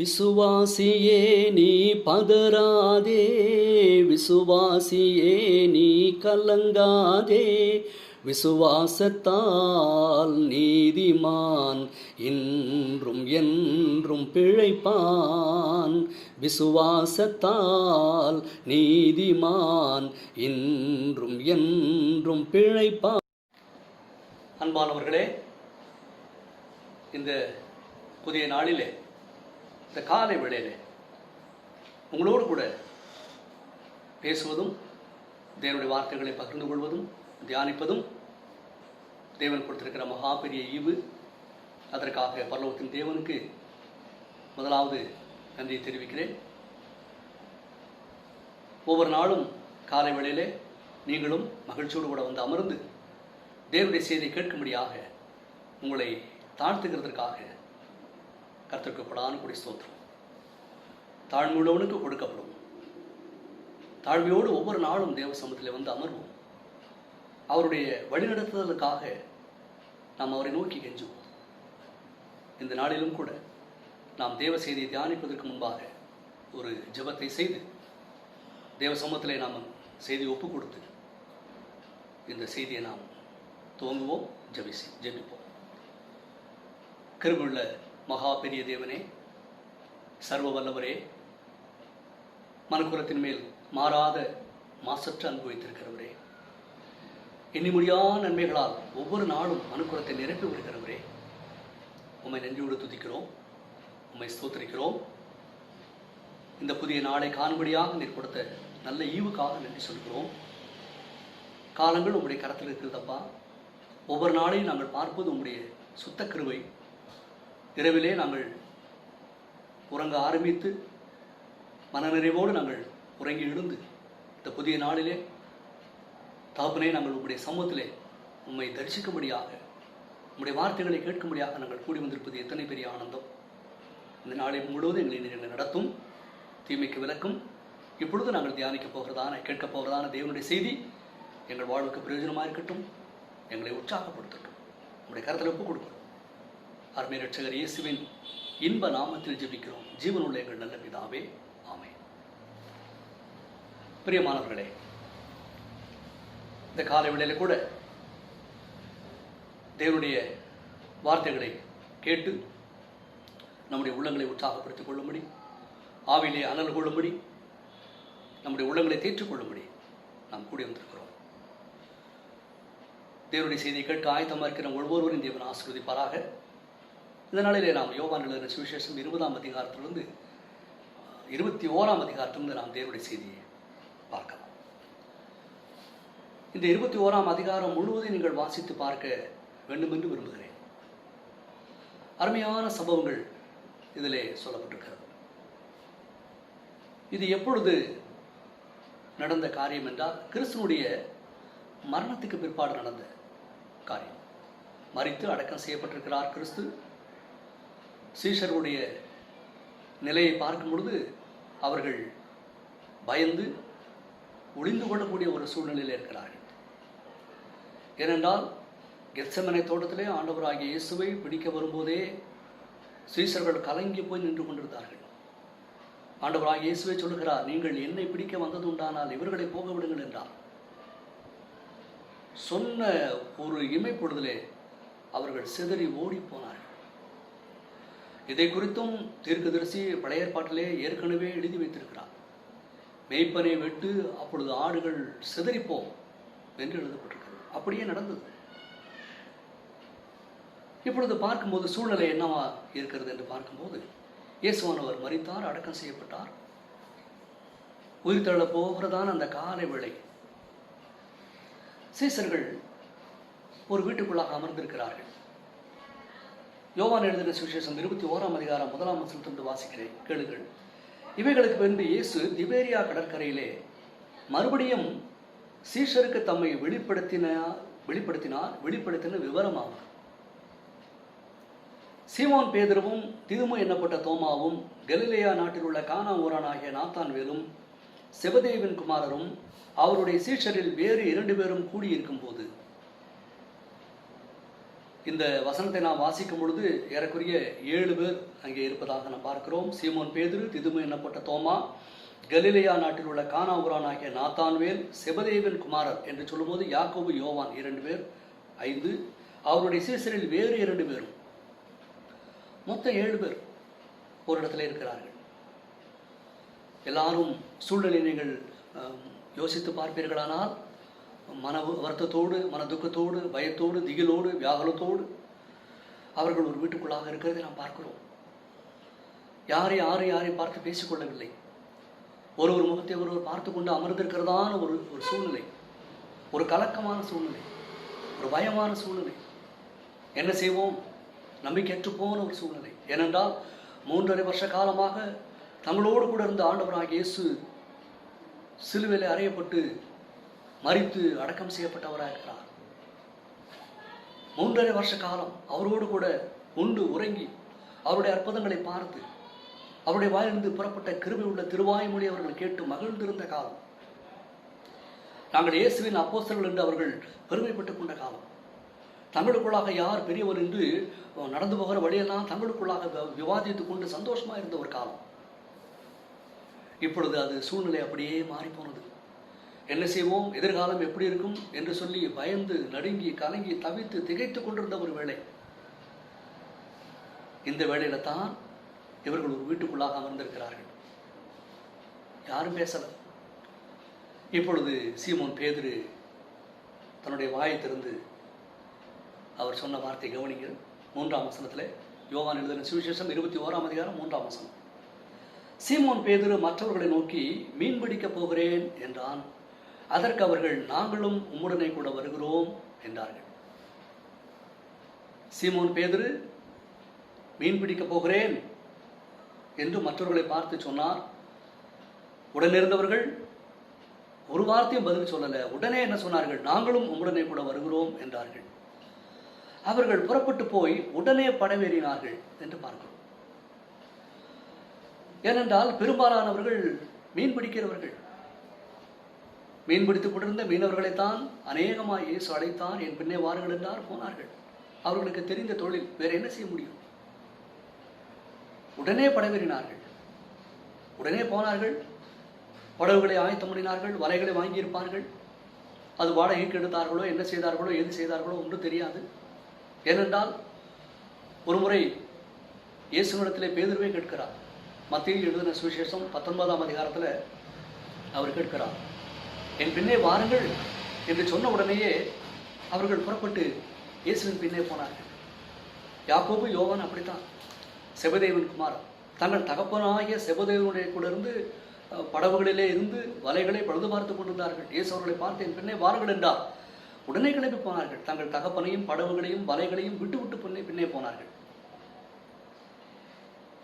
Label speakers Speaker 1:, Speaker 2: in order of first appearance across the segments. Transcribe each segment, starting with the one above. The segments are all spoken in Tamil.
Speaker 1: விசுவாசியே நீ பதறாதே, விசுவாசியே நீ கலங்காதே, விசுவாசத்தால் நீதிமான் இன்றும் என்றும் பிழைப்பான். விசுவாசத்தால் நீதிமான் இன்றும் என்றும் பிழைப்பான். அன்பானவர்களே, இந்த புதிய நாளிலே, இந்த காலை வேளையிலே உங்களோடு கூட பேசுவதும், தேவனுடைய வார்த்தைகளை பகிர்ந்து கொள்வதும், தியானிப்பதும் தேவன் கொடுத்திருக்கிற மகா பெரிய ஈவு. அதற்காக பரலோகத்தின் தேவனுக்கு முதலாவது நன்றி தெரிவிக்கிறேன். ஒவ்வொரு நாளும் காலை வேளையிலே நீங்களும் மகிழ்ச்சியோடு கூட வந்து அமர்ந்து தேவனுடைய செய்தியை கேட்கும்படியாக உங்களை தாழ்த்துகிறதற்காக கர்த்தருக்கு கொடான கொடி ஸ்தோத்திரம். தாழ்மையுள்ளவனுக்கு கொடுக்கப்படும். தாழ்மையோடு ஒவ்வொரு நாளும் தேவ சமூகத்தில் வந்து அமர்வோம். அவருடைய வழிநடத்துதலுக்காக நாம் அவரை நோக்கி கெஞ்சுவோம். இந்த நாளிலும் கூட நாம் தேவ செய்தியை தியானிப்பதற்கு முன்பாக ஒரு ஜெபத்தை செய்து தேவ சமூகத்திலே நாம் செய்தி ஒப்பு கொடுத்து இந்த செய்தியை நாம் துவங்குவோம், ஜெபிப்போம். கிருபையுள்ள மகா பெரிய தேவனே, சர்வ வல்லவரே, மனுக்குலத்தின் மேல் மாறாத மாசற்ற அன்பு வைத்திருக்கிறவரே, எண்ணி முடியாத நன்மைகளால் ஒவ்வொரு நாளும் மனுக்குலத்தை நிரப்பி வருகிறவரே, உம்மை நன்றியோடு துதிக்கிறோம், உம்மை ஸ்தோத்திரிக்கிறோம். இந்த புதிய நாளை காணும்படியாக நீர் கொடுத்த நல்ல ஈவுக்காக நன்றி சொல்கிறோம். காலங்கள் உங்களுடைய கரத்தில் இருக்கிறதப்பா. ஒவ்வொரு நாளையும் நாங்கள் பார்ப்பது உங்களுடைய சுத்த கிருபை. இரவிலே நாங்கள் உறங்க ஆரம்பித்து மனநிறைவோடு நாங்கள் உறங்கி எழுந்து இந்த புதிய நாளிலே தகப்பனே நாங்கள் உங்களுடைய சமூகத்திலே உம்மை தரிசிக்கும்படியாக, உங்களுடைய வார்த்தைகளை கேட்கும்படியாக நாங்கள் கூடி வந்திருப்பது எத்தனை பெரிய ஆனந்தம். இந்த நாளை முழுவதும் எங்களை நடத்தும், தீமைக்கு விலக்கும். இப்பொழுது நாங்கள் தியானிக்கப் போகிறதான, கேட்கப் போகிறதான தேவனுடைய செய்தி எங்கள் வாழ்வுக்கு பிரயோஜனமாக இருக்கட்டும், எங்களை உற்சாகப்படுத்தட்டும். உங்களுடைய கருத்தில் ஒப்புக் கொடுக்கிறோம். அருமை ரட்சகர் இயேசுவின் இன்ப நாமத்தில் ஜெபிக்கிறோம், ஜீவனுள்ள எங்கள் நல்ல பிதாவே, ஆமென். பிரியமானவர்களே, இந்த காலை வேளையில கூட தேவனுடைய வார்த்தைகளை கேட்டு நம்முடைய உள்ளங்களை உற்சாகப்படுத்திக் கொள்ளும்படி, ஆவிலே அனல் கொள்ளும்படி, நம்முடைய உள்ளங்களை தேற்றிக் கொள்ளும்படி நாம் கூடி வந்திருக்கிறோம். தேவனுடைய செய்தியை கேட்க ஆயத்தமாக இருக்கிற ஒவ்வொருவரும் தேவன் ஆசீர்வதிப்பாராக. இந்த நாளிலே நாம் யோவான் எழுதின சுவிசேஷம் 20ஆம் அதிகாரத்திலிருந்து 21ஆம் அதிகாரத்திலிருந்து நாம் தேவனுடைய செய்தியை பார்க்கலாம். இந்த 21ஆம் அதிகாரம் முழுவதும் நீங்கள் வாசித்து பார்க்க வேண்டும் என்று விரும்புகிறேன். அருமையான சம்பவங்கள் இதிலே சொல்லப்பட்டிருக்கிறது. இது எப்பொழுது நடந்த காரியம் என்றால், கிறிஸ்துவனுடைய மரணத்துக்கு பிற்பாடு நடந்த காரியம். மரித்து அடக்கம் செய்யப்பட்டிருக்கிறார் கிறிஸ்து. சீஷர்களுடைய நிலையை பார்க்கும் பொழுது அவர்கள் பயந்து ஒளிந்து கொள்ளக்கூடிய ஒரு சூழ்நிலையில் இருக்கிறார்கள். ஏனென்றால் கெத்செமனே தோட்டத்திலே ஆண்டவராகிய இயேசுவை பிடிக்க வரும்போதே சீஷர்கள் கலங்கி போய் நின்று கொண்டிருந்தார்கள். ஆண்டவராகிய இயேசுவை சொல்லுகிறார், நீங்கள் என்னை பிடிக்க வந்தது உண்டானால் இவர்களை போக விடுங்கள் என்றார். சொன்ன ஒரு இமைப்பொழுதிலே அவர்கள் சிதறி ஓடி போனார்கள். இதை குறித்தும் தீர்க்கதரிசி பழைய ஏற்பாட்டிலே ஏற்கனவே எழுதி வைத்திருக்கிறார். மேய்ப்பனை வெட்டு, அப்பொழுது ஆடுகள் சிதறிப்போம் என்று எழுதப்பட்டிருக்கிறது. அப்படியே நடந்தது. இப்பொழுது பார்க்கும்போது சூழ்நிலை என்னவா இருக்கிறது என்று பார்க்கும்போது, இயேசுவானவர் மரித்தார், அடக்கம் செய்யப்பட்டார். உயிர் தள்ள போகிறதான அந்த காலை வேளை சீசர்கள் ஒரு வீட்டுக்குள்ளாக அமர்ந்திருக்கிறார்கள். யோவான் எழுதின சுவிசேஷம் 21ஆம் அதிகாரம் 1ஆம் வசனத்திலிருந்து வாசிக்கிறேன், கேளுங்கள். இவைகளுக்கு பின்பு இயேசு திபேரியா கடற்கரையிலே மறுபடியும் சீஷருக்கு தம்மை வெளிப்படுத்தின விவரமாகும். சீமோன் பேதுருவும் திதுமு எண்ணப்பட்ட தோமாவும் கலிலேயா நாட்டில் உள்ள கானா ஊரானாகிய நாத்தான்வேலும் செபதேவின் குமாரரும் அவருடைய சீஷரில் வேறு 2 பேரும் கூடியிருக்கும் போது இந்த வசனத்தை நாம் வாசிக்கும் பொழுது ஏறக்குறைய 7 பேர் அங்கே இருப்பதாக நாம் பார்க்கிறோம். சீமோன் பேதுரு, திதுமு என்னப்பட்ட தோமா, கலிலேயா நாட்டில் உள்ள கானா ஊரான் ஆகிய நாத்தான்வேல், செபதேவின் குமாரர் என்று சொல்லும்போது யாக்கோபு, யோவான் 2 பேர் 5, அவருடைய சீசரில் வேறு 2 பேரும், மொத்தம் 7 பேர் ஒரு இடத்துல இருக்கிறார்கள். எல்லாரும் சூழ்நிலை நீங்கள் யோசித்து பார்ப்பீர்களானால் மன வருத்தத்தோடு, மன துக்கத்தோடு, பயத்தோடு, திகிலோடு, வியாகுலத்தோடு அவர்கள் ஒரு வீட்டுக்குள்ளாக இருக்கிறதை நாம் பார்க்கிறோம். யாரை பார்த்து பேசிக்கொள்ளவில்லை. ஒருவர் முகத்தை ஒருவர் பார்த்து கொண்டு அமர்ந்திருக்கிறதான ஒரு சூழ்நிலை, ஒரு கலக்கமான சூழ்நிலை, ஒரு பயமான சூழ்நிலை. என்ன செய்வோம், நம்பிக்கையற்று போன ஒரு சூழ்நிலை. ஏனென்றால் 3.5 வருஷ காலமாக தங்களோடு கூட இருந்த ஆண்டவராகிய இயேசு சிலுவையிலே அறையப்பட்டு மரித்து அடக்கம் செய்யப்பட்டவராக இருக்கிறார். 3.5 வருஷ காலம் அவரோடு கூட உண்டு உறங்கி அவருடைய அற்புதங்களை பார்த்து அவருடைய வாயிலிருந்து புறப்பட்ட கிருபை உள்ள திருவாய்மொழி அவர்கள் கேட்டு மகிழ்ந்திருந்த காலம். நாங்கள் இயேசுவின் அப்போஸ்தலர்கள் என்று அவர்கள் பெருமைப்பட்டுக் கொண்ட காலம். தங்களுக்குள்ளாக யார் பெரியவர் என்று நடந்து போகிற வழியெல்லாம் தங்களுக்குள்ளாக விவாதித்துக் கொண்டு சந்தோஷமா இருந்த ஒரு காலம். இப்பொழுது அது சூழ்நிலை அப்படியே மாறிப்போனது. என்ன செய்வோம், எதிர்காலம் எப்படி இருக்கும் என்று சொல்லி பயந்து நடுங்கி கலங்கி தவித்து திகைத்து கொண்டிருந்த ஒரு வேளை. இந்த வேளையில தான் இவர்கள் ஒரு வீட்டுக்குள்ளாக அமர்ந்திருக்கிறார்கள். யாரும் பேசல. இப்பொழுது சீமோன் பேதுரு தன்னுடைய வாயை திறந்து அவர் சொன்ன வார்த்தை கவனிங்கள். 3ஆம் வசனத்தில், யோவான் எழுதின சுவிசேஷம் 21ஆம் அதிகாரம் 3ஆம் வசனம். சீமோன் பேதுரு மற்றவர்களை நோக்கி, மீன் பிடிக்கப் போகிறேன் என்றான். அதற்கு அவர்கள், நாங்களும் உம்முடனே கூட வருகிறோம் என்றார்கள். சீமோன் பேதுரு மீன் பிடிக்கப் போகிறேன் என்று மற்றவர்களை பார்த்து சொன்னார். உடனிருந்தவர்கள் ஒரு வார்த்தையும் பதில் சொல்லல. உடனே என்ன சொன்னார்கள், நாங்களும் உம்முடனே கூட வருகிறோம் என்றார்கள். அவர்கள் புறப்பட்டு போய் உடனே படவேறினார்கள் என்று பார்க்கிறோம். ஏனென்றால் பெரும்பாலானவர்கள் மீன் பிடிக்கிறவர்கள். மீன் பிடித்துக் கொண்டிருந்த மீனவர்களைத்தான் அநேகமாக இயேசு அழைத்தார். என் பின்னே வாருங்கள் என்றார், போனார்கள். அவர்களுக்கு தெரிந்த தொழில், வேற என்ன செய்ய முடியும்? உடனே படவேறினார்கள், உடனே போனார்கள். படகுகளை ஆயத்தம் பண்ணினார்கள், வலைகளை வாங்கியிருப்பார்கள். அது வாடகைக்கு எடுத்தார்களோ, என்ன செய்தார்களோ, எது செய்தார்களோ ஒன்றும் தெரியாது. ஏனென்றால் ஒரு முறை இயேசுவிடத்திலே பேதுருவே கேட்கிறார். மத்தேயு எழுதின சுவிசேஷம் 19ஆம் அதிகாரத்தில் அவர் கேட்கிறார், என் பின்னே வாருங்கள் என்று சொன்ன உடனேயே அவர்கள் புறப்பட்டு இயேசுவின் பின்னே போனார்கள். யாக்கோபு, யோவான் அப்படித்தான், செபதேவின் குமாரன். தங்கள் தகப்பனாகிய செபதேவனுடைய கூட இருந்து படகுகளிலே இருந்து வலைகளை பழுது பார்த்து கொண்டிருந்தார்கள். இயேசு அவர்களை பார்த்து என் பின்னே வாருங்கள் என்றார். உடனே கிளம்பி போனார்கள். தங்கள் தகப்பனையும் படகுகளையும் வலைகளையும் விட்டு பின்னே போனார்கள்.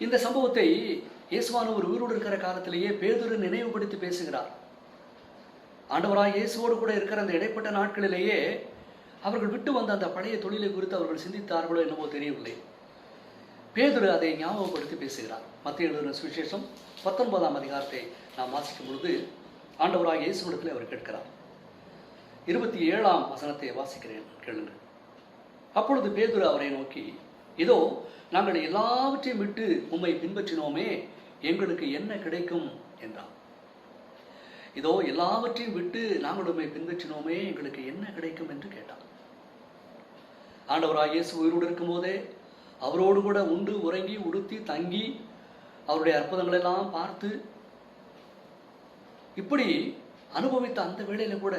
Speaker 1: இந்த சம்பவத்தை இயேசுவானவர் உயிரோடு இருக்கிற காலத்திலேயே பேதுரு நினைவுபடுத்தி பேசுகிறார். ஆண்டவராய் இயேசுவோடு கூட இருக்கிற அந்த இடைப்பட்ட நாட்களிலேயே அவர்கள் விட்டு வந்த அந்த பழைய தொழிலை குறித்து அவர்கள் சிந்தித்தார்களோ என்னவோ தெரியவில்லை. பேதுரு அதை ஞாபகப்படுத்தி பேசுகிறார். மத்தேயு எழுதின சுவிசேஷம் 19ஆம் அதிகாரத்தை நாம் வாசிக்கும் பொழுது ஆண்டவராய் இயேசுவிடத்தில் அவர் கேட்கிறார். 27ஆம் வசனத்தை வாசிக்கிறேன், கேளுங்கள். அப்பொழுது பேதுரு அவரை நோக்கி, இதோ நாங்கள் எல்லாவற்றையும் விட்டு உம்மை பின்பற்றினோமே, எங்களுக்கு என்ன கிடைக்கும் என்றார். இதோ எல்லாவற்றையும் விட்டு நாங்கள் உம்மை பின்பற்றினோமே, எங்களுக்கு என்ன கிடைக்கும் என்று கேட்டார். ஆண்டவராய் இயேசு உயிரோடு இருக்கும் போதே அவரோடு கூட உண்டு உறங்கி உடுத்தி தங்கி அவருடைய அற்புதங்கள் எல்லாம் பார்த்து இப்படி அனுபவித்த அந்த வேளையில கூட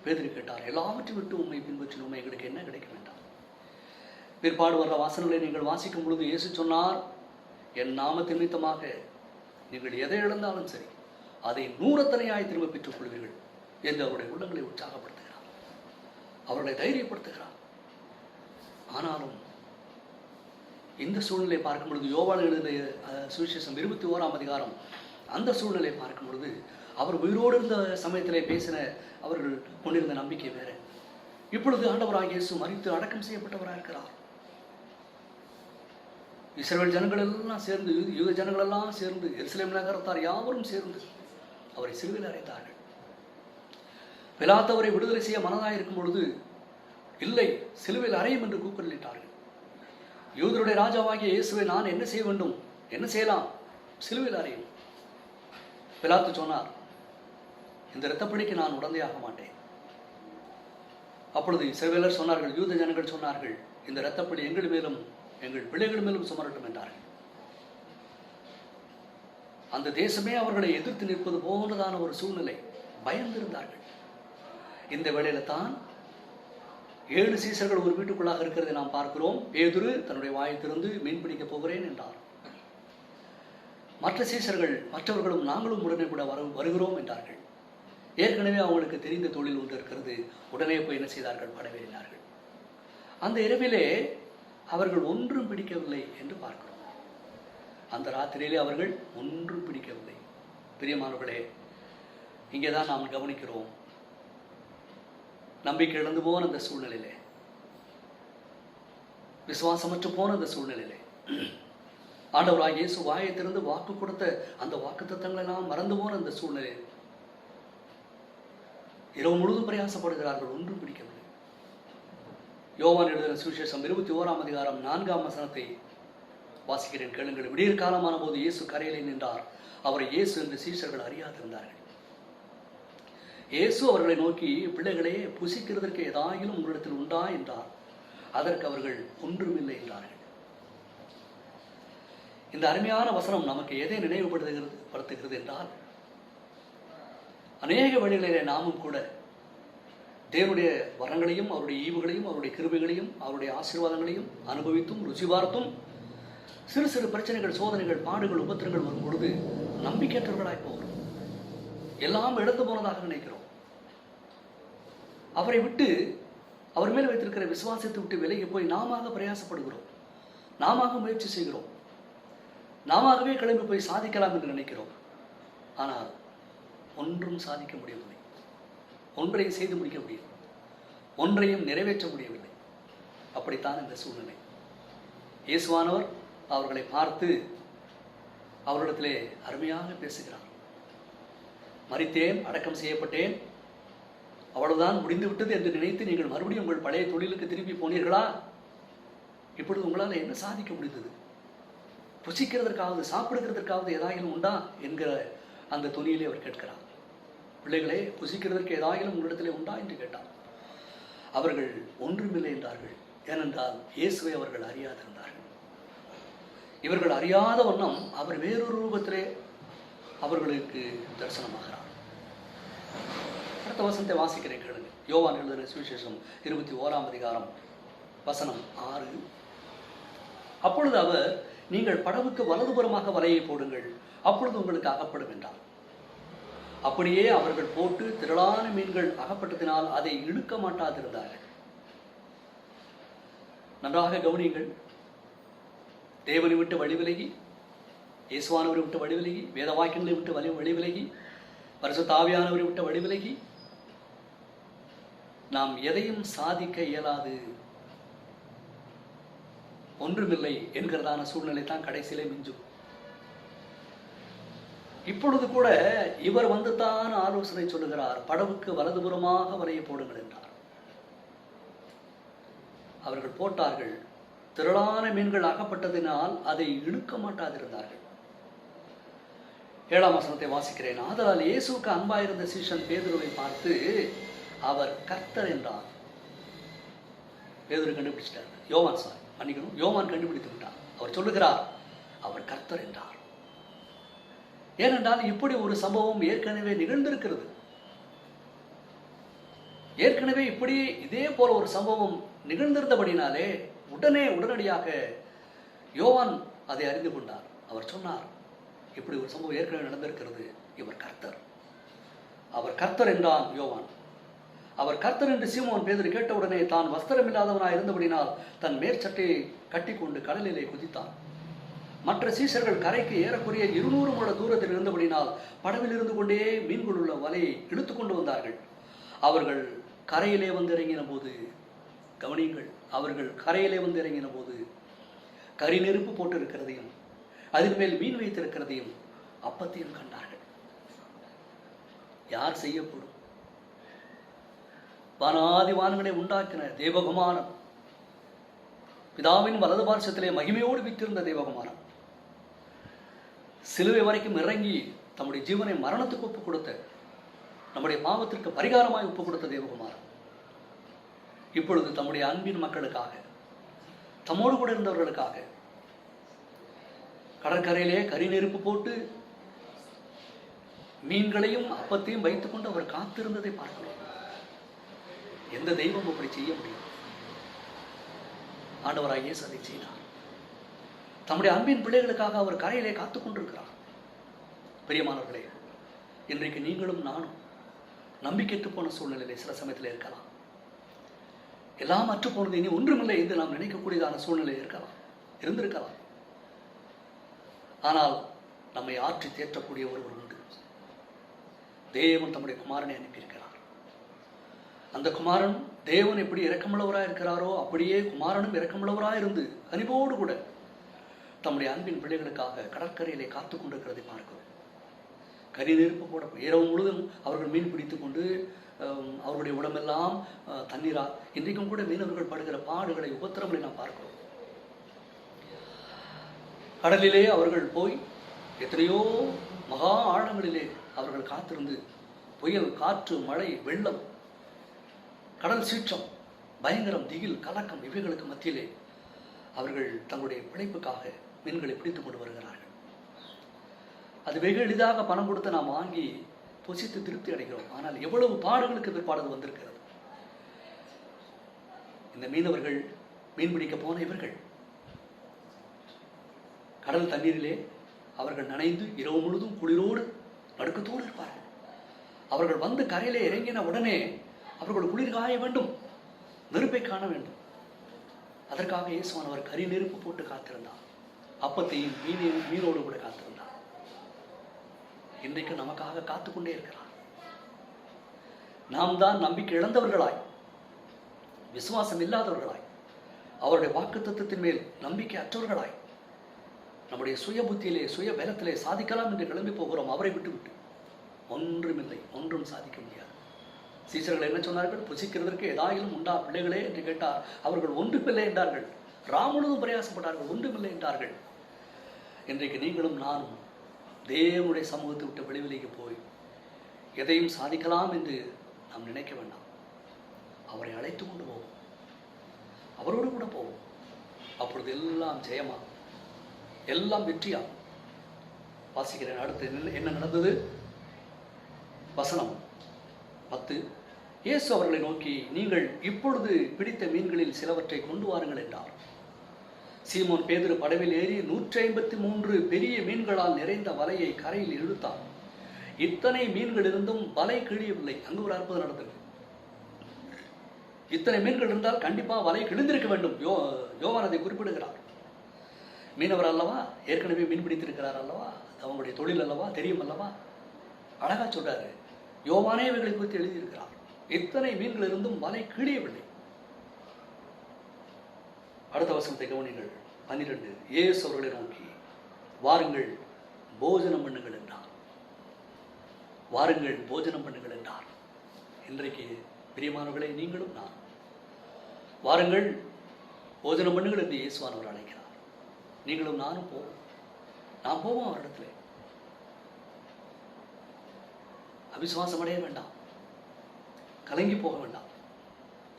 Speaker 1: பேதுரு கேட்டார், எல்லாவற்றையும் விட்டு உம்மை பின்பற்றினோமே, எங்களுக்கு என்ன கிடைக்கும் என்றார். பிற்பாடு வர்ற வாசனங்களை நீங்கள் வாசிக்கும் பொழுது இயேசு சொன்னார், என் நாமத்தின் நிமித்தமாக நீங்கள் எதை இழந்தாலும் சரி அதை 100 திரும்ப பெற்றுக் கொள்வீர்கள் என்று அவருடைய உள்ளங்களை உற்சாகப்படுத்துகிறார், அவர்களை தைரியப்படுத்துகிறார். ஆனாலும் இந்த சூழ்நிலை பார்க்கும் பொழுது யோவான் எழுதிய சுவிசேஷம் 21ஆம் அதிகாரம் அந்த சூழ்நிலை பார்க்கும் பொழுது அவர் உயிரோடு இருந்த சமயத்திலே பேசின அவர்கள் கொண்டிருந்த நம்பிக்கை வேற. இப்பொழுது ஆண்டவராகிய இயேசு மரித்து அடக்கம் செய்யப்பட்டவராக இருக்கிறார். இஸ்ரவேல் ஜனங்கள் எல்லாம் சேர்ந்து, யூத ஜனங்கள் எல்லாம் சேர்ந்து, எருசலேம் நகரத்தார் யாவரும் சேர்ந்து அவரை சிலுவையில் அறைந்தார்கள். பிலாத்து அவரை விடுதலை செய்ய மனதாக இருக்கும் பொழுது இல்லை, சிலுவையில் அறையும் என்று கூக்குரலிட்டார்கள். யூதருடைய ராஜாவாகிய இயேசுவை நான் என்ன செய்ய வேண்டும்? என்ன செய்யலாம்? சிலுவையில் அறையும். பிலாத்து சொன்னார், இந்த இரத்தப்பழிக்கு நான் உடந்தையாக மாட்டேன். அப்பொழுது இஸ்ரவேலர் சொன்னார்கள், யூத ஜனங்கள் சொன்னார்கள், இந்த இரத்தப்பழி எங்கள் மேலும் எங்கள் பிள்ளைகள் மேலும் சுமரட்டும் என்றார்கள். அந்த தேசமே அவர்களை எதிர்த்து நிற்பது போன்றதான ஒரு சூழ்நிலை. பயந்திருந்தார்கள். இந்த வேளையில தான் 7 சீசர்கள் ஒரு வீட்டுக்குள்ளாக இருக்கிறதை நாம் பார்க்கிறோம். பேதுரு தன்னுடைய வாயை திறந்து மீன் பிடிக்க போகிறேன் என்றார். மற்ற சீசர்கள் மற்றவர்களும் நாங்களும் உடனே கூட வருகிறோம் என்றார்கள். ஏற்கனவே அவங்களுக்கு தெரிந்த தொழில் ஒன்று இருக்கிறது. உடனே போய் என்ன செய்தார்கள்? படவேறினார்கள். அந்த இரவிலே அவர்கள் ஒன்றும் பிடிக்கவில்லை என்று பார்க்கிறோம். அந்த ராத்திரியிலே அவர்கள் ஒன்றும் பிடிக்கவில்லை. பிரியமானவர்களே, இங்கேதான் நாம் கவனிக்கிறோம், நம்பிக்கை இழந்து போன அந்த சூழ்நிலையிலே, விசுவாசமற்று போன அந்த சூழ்நிலையிலே, ஆண்டவராகிய இயேசு வாயை திறந்து வாக்கு கொடுத்த அந்த வாக்குத்தத்தங்கள் எல்லாம் மறந்து போன அந்த சூழ்நிலையில் இரவு முழுதும் பிரயாசப்படுகிறார்கள், ஒன்றும் பிடிக்கவில்லை. யோவான் எழுதின சுவிசேஷம் 21ஆம் அதிகாரம் 4ஆம் வசனத்தை வாசிக்கிறேன், கேளுங்கள். விடியற் காலமான போது இயேசு கரையிலே நின்றார். அவரை இயேசு என்று சீஷர்கள் அறியாதிருந்தார்கள். இயேசு அவர்களை நோக்கி, பிள்ளைகளே, புசிக்கிறதற்கு ஏதாயிலும் உங்களிடத்தில் உண்டா என்றார். அதற்கு அவர்கள் ஒன்றுமில்லை என்றார்கள். இந்த அருமையான வசனம் நமக்கு எதை நினைவுபடுத்துகிறது என்றால், அநேக வழிகளிலே நாமும் கூட தேவனுடைய வரங்களையும் அவருடைய ஈவுகளையும் அவருடைய கிருபைகளையும் அவருடைய ஆசீர்வாதங்களையும் அனுபவித்தும் ருசி பார்த்தும் சிறு சிறு பிரச்சனைகள், சோதனைகள், பாடுகள், உபத்திரங்கள் வரும் பொழுது நம்பிக்கையற்றவர்களாய் போகிறோம். எல்லாம் இழந்து போனதாக நினைக்கிறோம். அவரை விட்டு, அவர் மேல் வைத்திருக்கிற விசுவாசத்தை விட்டு விலகி போய் நாம பிரயாசப்படுகிறோம், நாம முயற்சி செய்கிறோம், நாமவே கிளம்பி போய் சாதிக்கலாம் என்று நினைக்கிறோம். ஆனால் ஒன்றும் சாதிக்க முடியவில்லை. ஒன்றையும் செய்து முடிக்க முடியவில்லை. ஒன்றையும் நிறைவேற்ற முடியவில்லை. அப்படித்தான் இந்த சூழ்நிலை. இயேசுவானவர் அவர்களை பார்த்து அவரிடத்திலே அருமையாக பேசுகிறார். மரித்தேன், அடக்கம் செய்யப்பட்டேன், அவ்வளவுதான், முடிந்து விட்டது என்று நினைத்து நீங்கள் மறுபடியும் உங்கள் பழைய தொழிலுக்கு திரும்பி போனீர்களா? இப்பொழுது உங்களால் என்ன சாதிக்க முடிந்தது? புசிக்கிறதற்காவது, சாப்பிடுகிறதற்காவது ஏதாயிலும் உண்டா என்கிற அந்த துணியிலே அவர் கேட்கிறார். பிள்ளைகளே, புசிக்கிறதற்கு ஏதாயிலும் உங்களிடத்திலே உண்டா என்று கேட்டார். அவர்கள் ஒன்றுமில்லை என்றார்கள். ஏனென்றால் இயேசுவை அவர்கள் அறியாதிருந்தார்கள். இவர்கள் அறியாத வண்ணம் அவர் வேறொரு ரூபத்திலே அவர்களுக்கு தரிசனமாகிறார். அடுத்த வசனத்தை வாசிக்கிறேன், கேளுங்க. யோவான் எழுதின சுவிசேஷம் 21ஆம் அதிகாரம் வசனம் 6. அப்பொழுது அவர், நீங்கள் படவுக்கு வலதுபுறமாக வலையை போடுங்கள், அப்பொழுது உங்களுக்கு அகப்படும் என்றார். அப்படியே அவர்கள் போட்டு திரளான மீன்கள் அகப்பட்டதினால் அதை இழுக்க மாட்டாதிருந்தார்கள். நன்றாக கவனியுங்கள். தேவனை விட்டு வழிவிலகி, இயேசுவானவரை விட்டு வழிவிலகி, வேத வாக்கியங்களை விட்டு வழிவிலகி, பரிசுத்த ஆவியானவரை விட்டு வழிவிலகி நாம் எதையும் சாதிக்க இயலாது, ஒன்றுமில்லை என்கிறதான சூழ்நிலை தான் கடைசியிலே மிஞ்சும். இப்பொழுது கூட இவர் வந்து தான் ஆலோசனை சொல்லுகிறார், படவுக்கு வலதுபுறமாக வலையை போடுங்கள் என்றார். அவர்கள் போட்டார்கள். திரளான மீன்கள் அகப்பட்டதினால் அதை இழுக்க மாட்டாதிருந்தார்கள். 7ஆம் வசனத்தை வாசிக்கிறேன். ஆதலால் இயேசுவுக்கு அன்பாயிருந்த சீஷன் பேதுருவை பார்த்து, அவர் கர்த்தர் என்றார். பேதுரு கண்டுபிடிச்சிட்டார். யோவான் கண்டுபிடித்து விட்டார். அவர் சொல்லுகிறார், அவர் கர்த்தர் என்றார். ஏனென்றால் இப்படி ஒரு சம்பவம் ஏற்கனவே நிகழ்ந்திருக்கிறது. ஏற்கனவே இப்படி இதே போல ஒரு சம்பவம் நிகழ்ந்திருந்தபடினாலே உடனடியாக யோவான் அதை அறிந்து கொண்டார். அவர் சொன்னார், இப்படி ஒரு சம்பவம் ஏற்கனவே நடந்திருக்கிறது, இவர் கர்த்தர், அவர் கர்த்தர் என்றான் யோவான். அவர் கர்த்தர் என்று சீமோன் பேதுரு கேட்டவுடனே தான் வஸ்திரம் இல்லாதவனாய் இருந்தபடினால் தன் மேற்சட்டையை கட்டிக்கொண்டு கடலிலே குதித்தான். மற்ற சீசர்கள் கரைக்கு ஏறக்குறைய 200 முழ தூரத்தில் இருந்தபடினால் படவில் இருந்து கொண்டே மீன்கள் உள்ள வலையை இழுத்து கொண்டு வந்தார்கள். அவர்கள் கரையிலே வந்து இறங்கின போது, கவனியுங்கள், அவர்கள் கரையிலே வந்து இறங்கின போது கரி நெருப்பு போட்டு இருக்கிறதையும் அதன் மேல் மீன் வைத்திருக்கிறதையும் அப்பத்தையும் கண்டார்கள். யார் செய்யக்கூடும்? வானாதி வானங்களை உண்டாக்கின தேவகுமாரன், பிதாவின் வலது பார்சத்திலே மகிமையோடு விற்றிருந்த தேவகுமாரன், சிலுவை வரைக்கும் இறங்கி தம்முடைய ஜீவனை மரணத்துக்கு ஒப்புக் கொடுத்த, நம்முடைய பாவத்திற்கு பரிகாரமாய் ஒப்புக் கொடுத்த தேவகுமாரன் இப்பொழுது தம்முடைய அன்பின் மக்களுக்காக, தம்மோடு கூட இருந்தவர்களுக்காக கடற்கரையிலே கரி நெருப்பு போட்டு மீன்களையும் அப்பத்தையும் வைத்துக் கொண்டு அவர் காத்திருந்ததை பார்க்கிறோம். எந்த தெய்வம் அப்படி செய்ய முடியும்? ஆண்டவராகிய இயேசு அதை செய்தார். தம்முடைய அன்பின் பிள்ளைகளுக்காக அவர் கரையிலே காத்துக் கொண்டிருக்கிறார். பிரியமானவர்களே, இன்றைக்கு நீங்களும் நானும் நம்பிக்கைத்து போன சூழ்நிலையிலே சில சமயத்தில் இருக்கலாம். எல்லாம் அற்று போனது, இனி ஒன்றுமில்லை என்று நாம் நினைக்கக்கூடியதான சூழ்நிலை இருந்திருக்கலாம். ஆனால் நம்மை ஆற்றி தேற்றக்கூடிய ஒருவர் உண்டு. தேவன் தம்முடைய குமாரனை அனுப்பியிருக்கிறார். அந்த குமாரன் தேவன் எப்படி இரக்கமுள்ளவராக இருக்கிறாரோ அப்படியே குமாரனும் இரக்கமுள்ளவராக இருந்து கனிவோடு கூட தம்முடைய அன்பின் பிள்ளைகளுக்காக கடற்கரையிலே காத்து கொண்டிருக்கிறதை பார்க்கிறோம். கரி நெருப்பு போட இரவு முழுவதும் அவர்கள் மீன் பிடித்து கொண்டு அவருடைய உடம்பெல்லாம் தண்ணீரா. இன்றைக்கும் கூட மீனவர்கள் படுகிற பாடுகளை, உபத்திரங்களை நாம் பார்க்கிறோம். கடலிலே அவர்கள் போய் எத்தனையோ மகா ஆழங்களிலே அவர்கள் காத்திருந்து புயல், காற்று, மழை, வெள்ளம், கடல் சீற்றம், பயங்கரம், திகில், கலக்கம் இவைகளுக்கு மத்தியிலே அவர்கள் தங்களுடைய பிழைப்புக்காக மீன்களை பிடித்துக் கொண்டு வருகிறார்கள். அது வெகு எளிதாக பணம் கொடுத்து நாம் வாங்கி புசித்து திருப்தி அடைகிறோம். ஆனால் எவ்வளவு பாடுகளுக்கு பிற்பாடு வந்திருக்கிறது. இந்த மீனவர்கள், மீன்பிடிக்க போன இவர்கள் கடல் தண்ணீரிலே அவர்கள் நனைந்து இரவு முழுதும் குளிரோடு நடுக்கத்தோடு இருப்பார்கள். அவர்கள் வந்து கரையிலே இறங்கின உடனே அவர்கள் குளிர் காய வேண்டும், நெருப்பை காண வேண்டும். அதற்காக இயேசுவானவர் கரி நெருப்பு போட்டு காத்திருந்தார். அப்பத்தையும் மீனோடு கூட காத்திருந்தார். இன்றைக்கு நமக்காக காத்துக்கொண்டே இருக்கிறார். நாம் தான் நம்பிக்கை இழந்தவர்களாய், விசுவாசம் இல்லாதவர்களாய், அவருடைய வாக்குத்தத்தத்தின் மேல் நம்பிக்கை அற்றவர்களாய், நம்முடைய சுய புத்தியிலே, சுய பலத்திலே சாதிக்கலாம் என்று கிளம்பி போகிறோம். அவரை விட்டுவிட்டு ஒன்றுமில்லை, ஒன்றும் சாதிக்க முடியாது. சீசர்கள் என்ன சொன்னார்கள்? புசிக்கிறதற்கு ஏதாயிலும் உண்டா பிள்ளைகளே என்று கேட்டார். அவர்கள் ஒன்றுமில்லை என்றார்கள். முழுவதும் பிரயாசப்பட்டார்கள், ஒன்றுமில்லை என்றார்கள். இன்றைக்கு நீங்களும் நானும் தேவனுடைய சமூகத்தை விட்டு வெளிவிலைக்கு போய் எதையும் சாதிக்கலாம் என்று நாம் நினைக்க வேண்டாம். அவரை அழைத்து கொண்டு போவோம், அவரோடு கூட போவோம். அப்பொழுது எல்லாம் ஜெயமா, எல்லாம் வெற்றியா. வாசிக்கிறேன். அடுத்து என்ன நடந்தது? வசனம் 10. இயேசு அவர்களை நோக்கி, நீங்கள் இப்பொழுது பிடித்த மீன்களில் சிலவற்றை கொண்டு வாருங்கள் என்றார். சீமோன் பேதுரு படவில் ஏறி 153 பெரிய மீன்களால் நிறைந்த வலையை கரையில் இழுத்தான். இத்தனை மீன்கள் இருந்தும் வலை கிழியவில்லை. அங்கு ஒரு அற்புதம் நடந்தது. இத்தனை மீன்கள் இருந்தால் கண்டிப்பா வலை கிழிந்திருக்க வேண்டும். யோவான் அதை குறிப்பிடுகிறார். மீனவர் அல்லவா, ஏற்கனவே மீன் பிடித்திருக்கிறார் அல்லவா, அவங்களுடைய தொழில் அல்லவா, தெரியும் அல்லவா. அழகா சொல்றாரு. யோவானே இவைகளை குறித்து எழுதியிருக்கிறார். இத்தனை மீன்கள் இருந்தும் வலை கிழியவில்லை. அடுத்த வசனத்தை கவனிங்கள். 12. இயேசு அவர்களை நோக்கி, வாருங்கள் போஜனம் பண்ணுங்கள் என்றார். வாருங்கள் போஜனம் பண்ணுங்கள் என்றார். இன்றைக்கு பிரியமானவர்களே, நீங்களும் நான் வாருங்கள் போஜனம் பண்ணுங்கள் என்று இயேசுவானவர் அழைக்கிறார். நீங்களும் நானும் போவோம். நாம் போவோம் அவரிடத்துல. அவிசுவாசம் அடைய வேண்டாம், கலங்கி போக வேண்டாம்.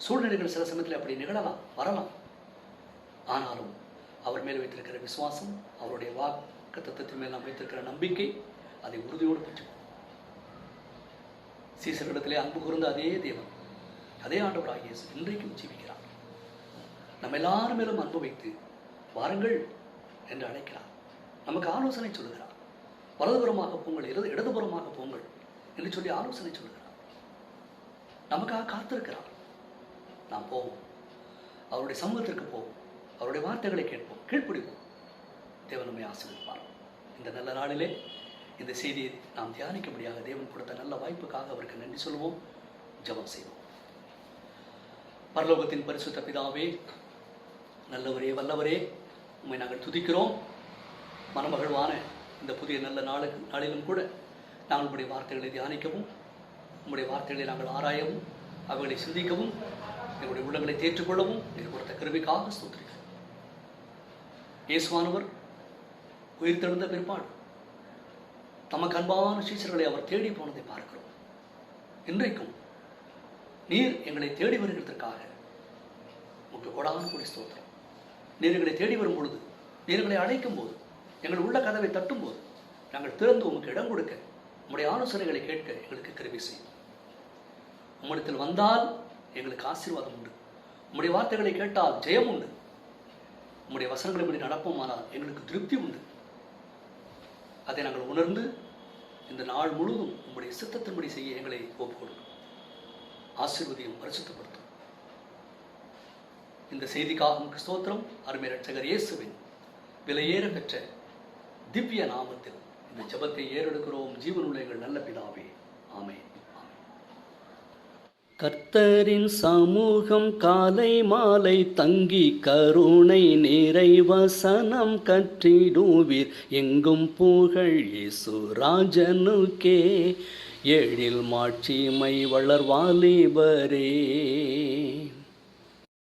Speaker 1: சூழ்நிலைகள் சில சமயத்தில் அப்படி நிகழலாம், வரலாம். ஆனாலும் அவர் மேல் வைத்திருக்கிற விசுவாசம், அவருடைய வாக்குத்தத்தத்தின் மேல் நாம் வைத்திருக்கிற நம்பிக்கை, அதை உறுதியோடு பற்றிப்போம். சீசரிடத்திலே அன்பு கூர்ந்த அதே தேவன், அதே ஆண்டவராகிய இயேசு இன்றைக்கும் ஜீவிக்கிறார். நம்ம எல்லாரும் மேலும் அன்பு வைத்து வாருங்கள் என்று அழைக்கிறார். நமக்கு ஆலோசனை சொல்லுகிறார். வலதுபுறமாக போங்கள், இடதுபுறமாக போங்கள் என்று சொல்லி ஆலோசனை சொல்லுகிறார். நமக்காக காத்திருக்கிறார். நாம் போவோம், அவருடைய சமூகத்திற்கு போவோம், அவருடைய வார்த்தைகளை கேட்போம், கீழ்ப்பிடிப்போம். தேவன் நம்மை ஆசீர்வதிப்பார். இந்த நல்ல நாளிலே இந்த செய்தியை நாம் தியானிக்கும்படியாக தேவன் கொடுத்த நல்ல வாய்ப்புக்காக அவருக்கு நன்றி சொல்வோம். ஜெபம் செய்வோம். பரலோகத்தின் பரிசுத்த பிதாவே, நல்லவரே, வல்லவரே, உம்மை நாங்கள் துதிக்கிறோம். மனமகிழ்வான இந்த புதிய நல்ல நாளிலும் கூட நாங்கள் உங்களுடைய வார்த்தைகளை தியானிக்கவும், உங்களுடைய வார்த்தைகளை நாங்கள் ஆராயவும், அவைகளை சிந்திக்கவும் எங்களுடைய உள்ளங்களை தேற்றுக்கொள்ளவும் நீர் கொடுத்த கிருபைக்காக ஸ்தோத்திரிக்கிறேன். இயேசுவானவர் உயிர்த்தெழுந்த பிற்பாடு தமக்கு அன்பான சீஷர்களை அவர் தேடி போனதை பார்க்கிறோம். இன்றைக்கும் நீர் எங்களை தேடி வருகிறதற்காக உங்கள் கொடான கூடி ஸ்தோத்திரம். நீர் எங்களை தேடி வரும் பொழுது, நீர் எங்களை அழைக்கும் போது, எங்கள் உள்ள கதவை தட்டும் போது நாங்கள் திறந்து உமக்கு இடம் கொடுக்க, உம்முடைய ஆலோசனைகளை கேட்க எங்களுக்கு கிருபை செய்யும். உம்மிடத்தில் வந்தால் எங்களுக்கு ஆசீர்வாதம் உண்டு. உம்முடைய வார்த்தைகளை கேட்டால் ஜெயம் உண்டு. உம்முடைய வசனங்களை படி நடப்போமானால் எங்களுக்கு திருப்தி உண்டு. அதை நாங்கள் உணர்ந்து இந்த நாள் முழுவதும் உம்முடைய சித்தத்தின்படி செய்ய எங்களை ஒப்புக்கொடுக்கும். ஆசீர்வதியும் பரிசுத்தப்படுத்தும். இந்த செய்திக்காக உமக்கு ஸ்தோத்திரம். அருமை இரட்சகர் இயேசுவின் விலையேற பெற்ற திவ்ய நாமத்தில் இந்த ஜெபத்தை ஏறெடுக்கிறோம் ஜீவனுள்ள எங்கள் நல்ல பிதாவே, ஆமென். கர்த்தரின் சமூகம் காலை மாலை தங்கி கருணை நிறை வசனம் கற்றிடுவீர். எங்கும் புகழ் இயேசு ராஜனுக்கே, எழில் மாட்சிமை வளர் வாலிபரே.